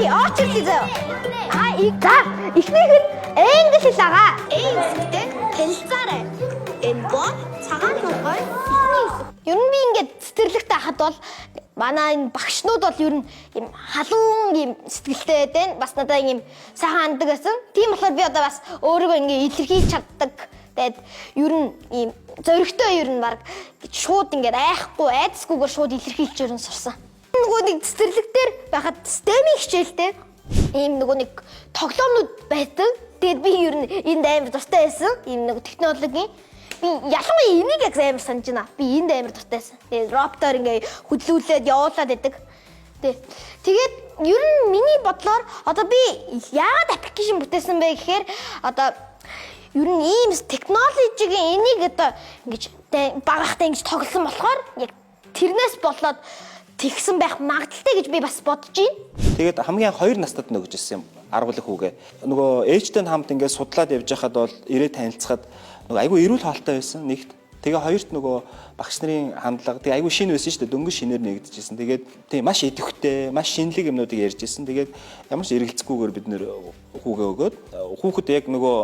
очирлээ заяа. Эхнийх нь англи хэл байгаа. Эйстэй танилцаарай. Энэ бол цагаан нугай ихний хэсэг. Ер нь би ингээд цэцэрлэгтэй хахад бол манай энэ багшнууд бол ер нь юм халуун юм сэтгэлтэй байдаг. Бас надад юм сайхан ханддаг гэсэн. Тийм болохоор би одоо бас өөрийгөө ингээд илэрхийлж чаддаг. Тэгээд ер нь ийм зөрөгтэй ер нь баг шууд ингээд айхгүй айдасгүйгээр шууд илэрхийлж ер нь сурсан. Нөгөө нэг цэцэрлэгтэр байхад системийн хичээлтэй ийм нөгөө нэг тоглоомнууд байдаг. Тэгээд би ер нь энд амар дуртай байсан. Ийм нэг технологийн би ялангуяа энийг яг амар санаж байна. Би энд амар дуртай байсан. Тэгээд роботоор ингээ хөдлүүлээд явуулаад байдаг. Тэгээд ер нь миний бодлоор одоо би яагаад аппликейшн бүтээсэн бэ гэхээр одоо ер нь ийм технологигийн энийг одоо ингэж багахтай ингэж тоглосон болохоор яг тэрнээс болоод тэгсэн байх магадaltaй гэж би бас бодож байна. Тэгээд хамгийн 2 настад нөгж ирсэн юм. Аргуулах хүүгээ. Нөгөө ээжтэй хамт ингээд судлаад явж байхад бол ирээ танилцахад нөгөө айгүй эрүүл хаалтай байсан нэгт. Тэгээ хоёрт нөгөө багш нарын хандлага тэгээ айгүй шинэ байсан шүү дээ. Дөнгөж шинээр нэгдэжсэн. Тэгээд тийм маш идэвхтэй, маш шинэлэг юмнуудыг ярьж ирсэн. Тэгээд ямар ч эргэлзэхгүйгээр бид нэр хүүгээ өгөөд хүүхэд яг нөгөө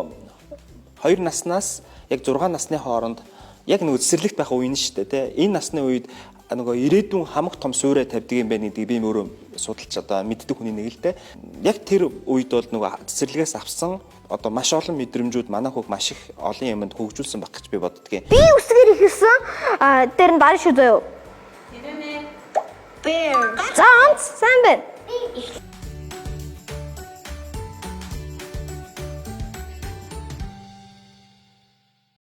2 наснаас яг 6 насны хооронд яг нөгөө цэцэрлэгт байх үе нь шүү дээ. Энэ насны үед нөгөө ирээдүйн хамаг том суурэ тавьдаг юм байна гэдгийг би өөрөө судалж одоо мэддэг хүний нэг л дээ. Яг тэр үед бол нөгөө цэцэрлэгээс авсан одоо маш олон мэдрэмжүүд манай хүүг маш их олон юмд хөгжүүлсэн баг гэж би боддгийн. Би үсгээр ихэлсэн дээр нь барь шүү заяа. Bear. За онц сайн байна.